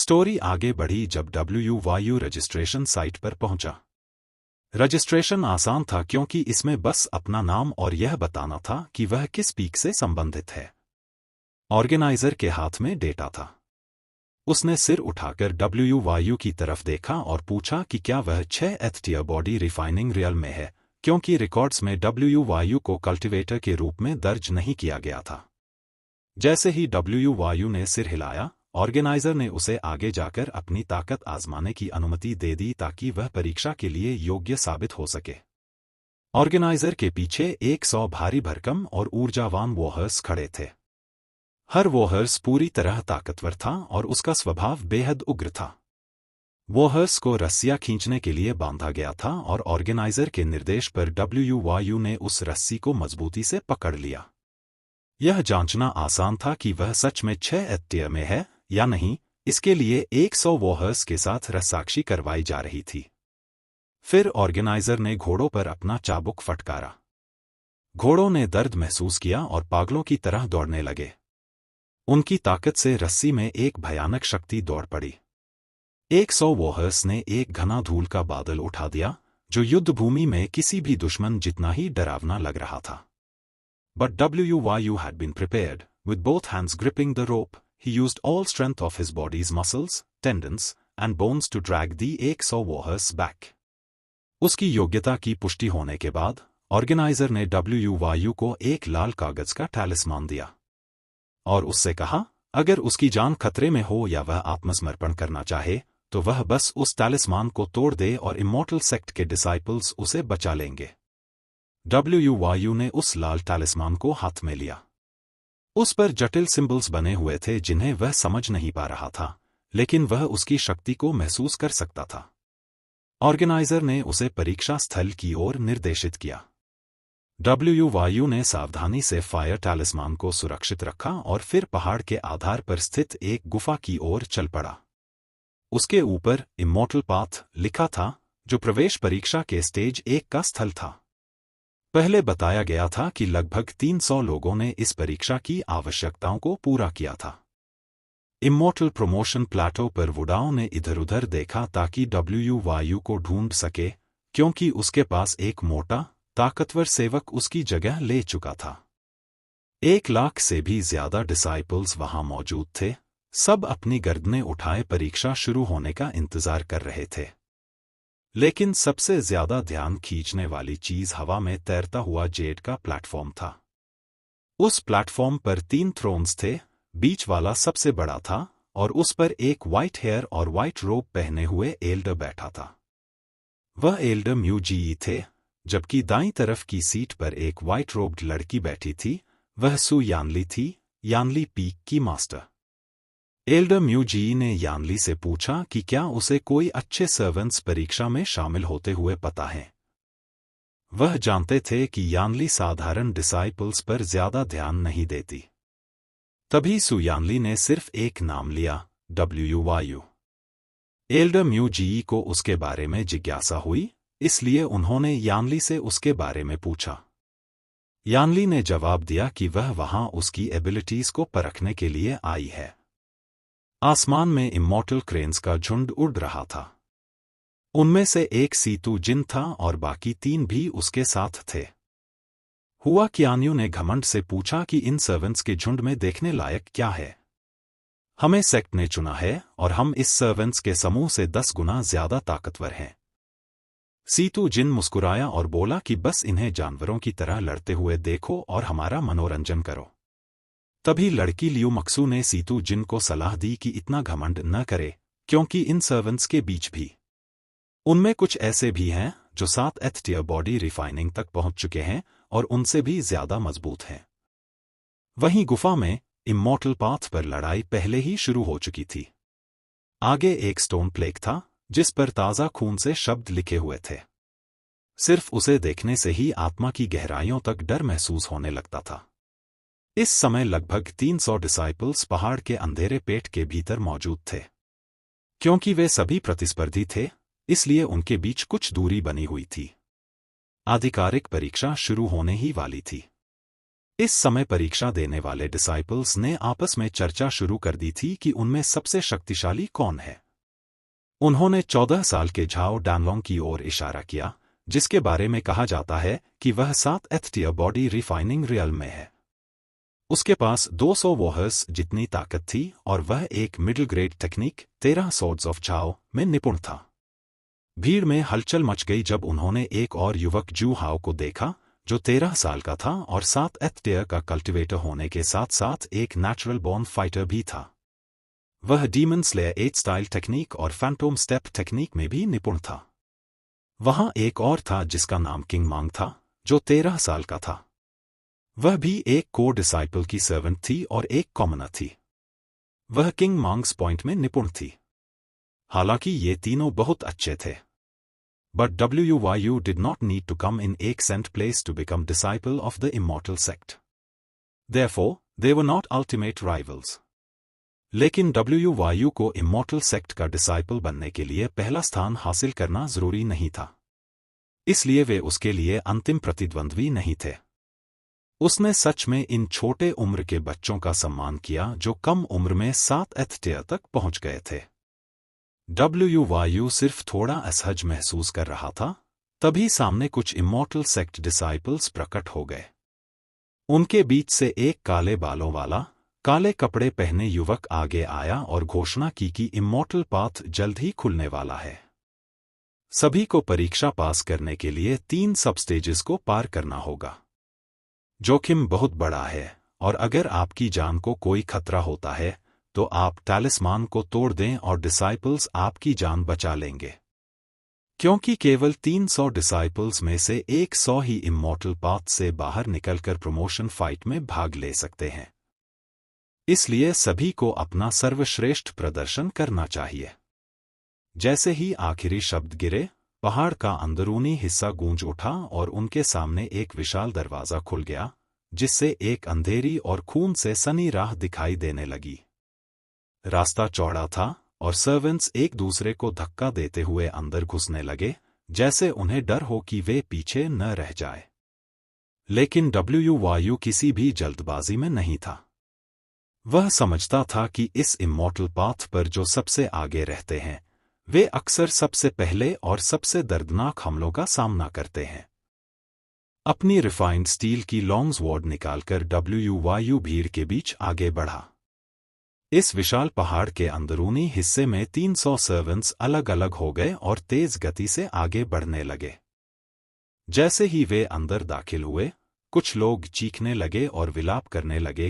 Story आगे बढ़ी जब WYU रजिस्ट्रेशन साइट पर पहुंचा। रजिस्ट्रेशन आसान था क्योंकि इसमें बस अपना नाम और यह बताना था कि वह किस पीक से संबंधित है। ऑर्गेनाइजर के हाथ में डेटा था। उसने सिर उठाकर WYU की तरफ देखा और पूछा कि क्या वह 6th tier body refining real में है, क्योंकि रिकॉर्ड्स में WYU को कल्टीवेटर के रूप में दर्ज नहीं किया गया था। जैसे ही WYU ने सिर हिलाया, ऑर्गेनाइजर ने उसे आगे जाकर अपनी ताकत आजमाने की अनुमति दे दी ताकि वह परीक्षा के लिए योग्य साबित हो सके। ऑर्गेनाइजर के पीछे 100 भारी भरकम और ऊर्जावान वॉरियर्स खड़े थे। हर वॉरियर्स पूरी तरह ताकतवर था और उसका स्वभाव बेहद उग्र था। वॉरियर्स को रस्सियां खींचने के लिए बांधा गया था और ऑर्गेनाइजर के निर्देश पर WYU ने उस रस्सी को मजबूती से पकड़ लिया। यह जांचना आसान था कि वह सच में 6th टियर में है या नहीं, इसके लिए 100 वॉरियर्स के साथ रस्साकशी करवाई जा रही थी। फिर ऑर्गेनाइजर ने घोड़ों पर अपना चाबुक फटकारा। घोड़ों ने दर्द महसूस किया और पागलों की तरह दौड़ने लगे। उनकी ताकत से रस्सी में एक भयानक शक्ति दौड़ पड़ी। 100 वॉरियर्स ने एक घना धूल का बादल उठा दिया, जो युद्धभूमि में किसी भी दुश्मन जितना ही डरावना लग रहा था। But WYU had been prepared. With both hands gripping the rope, he used all strength of his body's muscles, tendons, and bones to drag the 100 warriors back. उसकी योग्यता की पुष्टि होने के बाद, ऑर्गेनाइजर ने WYU को एक लाल कागज का टैलिस्मान दिया और उससे कहा, अगर उसकी जान खतरे में हो या वह आत्मसमर्पण करना चाहे, तो वह बस उस टैलिस्मान को तोड़ दे और इमॉर्टल सेक्ट के डिसाइपल्स उसे बचा लेंगे। WYU ने उस लाल टैलिस्मान को हाथ में लिया। उस पर जटिल सिंबल्स बने हुए थे जिन्हें वह समझ नहीं पा रहा था, लेकिन वह उसकी शक्ति को महसूस कर सकता था। ऑर्गेनाइजर ने उसे परीक्षा स्थल की ओर निर्देशित किया। WYU ने सावधानी से फायर टैलिस्मान को सुरक्षित रखा और फिर पहाड़ के आधार पर स्थित एक गुफा की ओर चल पड़ा। उसके ऊपर इमॉर्टल पाथ लिखा था, जो प्रवेश परीक्षा के स्टेज 1 का स्थल था। पहले बताया गया था कि लगभग 300 लोगों ने इस परीक्षा की आवश्यकताओं को पूरा किया था। इमॉर्टल प्रमोशन प्लेटो पर वुडाओ ने इधर-उधर देखा ताकि WYU को ढूंढ सके, क्योंकि उसके पास एक मोटा, ताकतवर सेवक उसकी जगह ले चुका था। 1 लाख से भी ज्यादा डिसाइपल्स वहां मौजूद थे, सब अपनी गर्दनें उठाए परीक्षा शुरू होने का इंतजार कर रहे थे। लेकिन सबसे ज्यादा ध्यान खींचने वाली चीज हवा में तैरता हुआ जेड का प्लेटफॉर्म था। उस प्लेटफॉर्म पर 3 थ्रोन्स थे, बीच वाला सबसे बड़ा था और उस पर एक व्हाइट हेयर और व्हाइट रोब पहने हुए एल्डर बैठा था। वह एल्डर म्यूजीई थे, जबकि दाईं तरफ की सीट पर एक व्हाइट रोब्ड लड़की बैठी थी, वह सु यानली थी, यानली पीक की मास्टर। एल्डर म्यूजी ने यानली से पूछा कि क्या उसे कोई अच्छे सर्वेंट्स परीक्षा में शामिल होते हुए पता है। वह जानते थे कि यानली साधारण डिसाइपल्स पर ज्यादा ध्यान नहीं देती। तभी सु यानली ने सिर्फ एक नाम लिया, WYU। एल्डर म्यूजी को उसके बारे में जिज्ञासा हुई, इसलिए उन्होंने यानली से उसके बारे में पूछा। यानली ने जवाब दिया कि वह वहां उसकी एबिलिटीज को परखने के लिए आई है। आसमान में इमॉर्टल क्रेन्स का झुंड उड़ रहा था। उनमें से एक सीतू जिन था और बाकी 3 भी उसके साथ थे। हुआ कियान्यू ने घमंड से पूछा कि इन सर्वेंट्स के झुंड में देखने लायक क्या है। हमें सेक्ट ने चुना है और हम इस सर्वेंट्स के समूह से 10 गुना ज्यादा ताकतवर हैं। सीतू जिन मुस्कुराया और बोला कि बस इन्हें जानवरों की तरह लड़ते हुए देखो और हमारा मनोरंजन करो। तभी लड़की लियू मक्सू ने सीतू जिन को सलाह दी कि इतना घमंड न करे, क्योंकि इन सर्वेंट्स के बीच भी उनमें कुछ ऐसे भी हैं जो 7th टियर बॉडी रिफाइनिंग तक पहुंच चुके हैं और उनसे भी ज्यादा मजबूत हैं। वहीं गुफा में इमॉर्टल पाथ पर लड़ाई पहले ही शुरू हो चुकी थी। आगे एक स्टोन प्लेक था, जिस पर ताजा खून से शब्द लिखे हुए थे। सिर्फ उसे देखने से ही आत्मा की गहराइयों तक डर महसूस होने लगता था। इस समय लगभग 300 डिसाइपल्स पहाड़ के अंधेरे पेट के भीतर मौजूद थे। क्योंकि वे सभी प्रतिस्पर्धी थे, इसलिए उनके बीच कुछ दूरी बनी हुई थी। आधिकारिक परीक्षा शुरू होने ही वाली थी। इस समय परीक्षा देने वाले डिसाइपल्स ने आपस में चर्चा शुरू कर दी थी कि उनमें सबसे शक्तिशाली कौन है। उन्होंने 14 साल के झाओ डानलोंग की ओर इशारा किया, जिसके बारे में कहा जाता है कि वह 7th tier body refining real में है। उसके पास 200 वॉहर्स जितनी ताकत थी और वह एक middle grade technique 13 swords of Zhao में निपुण था। भीड़ में हलचल मच गई जब उन्होंने एक और युवक जू हाओ को देखा, जो 13 साल का था और 7th टियर का कल्टिवेटर होने के साथ साथ एक नेचुरल बॉर्न फाइटर भी था। वह डीमन स्लेयर 8 स्टाइल टेक्निक और फैंटोम स्टेप टेक्निक में भी निपुण था। वहां एक और था जिसका नाम किंग मांग था, जो 13 साल का था। वह भी एक को डिसाइपल की सर्वेंट थी और एक कॉमनर थी। वह किंग मांग्स पॉइंट में निपुण थी। हालांकि ये तीनों बहुत अच्छे थे। But WYU did not need to come in a sent place to become disciple of the immortal sect. Therefore, they were not ultimate rivals. लेकिन WYU को इमॉर्टल सेक्ट का डिसाइपल बनने के लिए पहला स्थान हासिल करना जरूरी नहीं था। इसलिए वे उसके लिए अंतिम प्रतिद्वंद्वी नहीं थे। उसने सच में इन छोटे उम्र के बच्चों का सम्मान किया जो कम उम्र में 7th टियर तक पहुंच गए थे। WYU सिर्फ थोड़ा असहज महसूस कर रहा था, तभी सामने कुछ इमॉर्टल सेक्ट डिसाइपल्स प्रकट हो गए। उनके बीच से एक काले बालों वाला, काले कपड़े पहने युवक आगे आया और घोषणा की कि इमॉर्टल पाथ जल्द ही खुलने वाला है। सभी को परीक्षा पास करने के लिए 3 सब स्टेजेस को पार करना होगा। जोखिम बहुत बड़ा है और अगर आपकी जान को कोई खतरा होता है तो आप टैलिस्मान को तोड़ दें और डिसाइपल्स आपकी जान बचा लेंगे, क्योंकि केवल 300 डिसाइपल्स में से 100 ही इमॉर्टल पाथ से बाहर निकलकर प्रमोशन फाइट में भाग ले सकते हैं। इसलिए सभी को अपना सर्वश्रेष्ठ प्रदर्शन करना चाहिए। जैसे ही आखिरी शब्द गिरे, पहाड़ का अंदरूनी हिस्सा गूंज उठा और उनके सामने एक विशाल दरवाजा खुल गया, जिससे एक अंधेरी और खून से सनी राह दिखाई देने लगी। रास्ता चौड़ा था और सर्वेंट्स एक दूसरे को धक्का देते हुए अंदर घुसने लगे, जैसे उन्हें डर हो कि वे पीछे न रह जाए। लेकिन WYU किसी भी जल्दबाजी में नहीं था। वह समझता था कि इस इमॉर्टल पाथ पर जो सबसे आगे रहते हैं, वे अक्सर सबसे पहले और सबसे दर्दनाक हमलों का सामना करते हैं। अपनी रिफाइंड स्टील की लॉन्ग स्वॉर्ड निकालकर WYU भीड़ के बीच आगे बढ़ा। इस विशाल पहाड़ के अंदरूनी हिस्से में 300 सर्वेंट्स अलग अलग हो गए और तेज गति से आगे बढ़ने लगे। जैसे ही वे अंदर दाखिल हुए, कुछ लोग चीखने लगे और विलाप करने लगे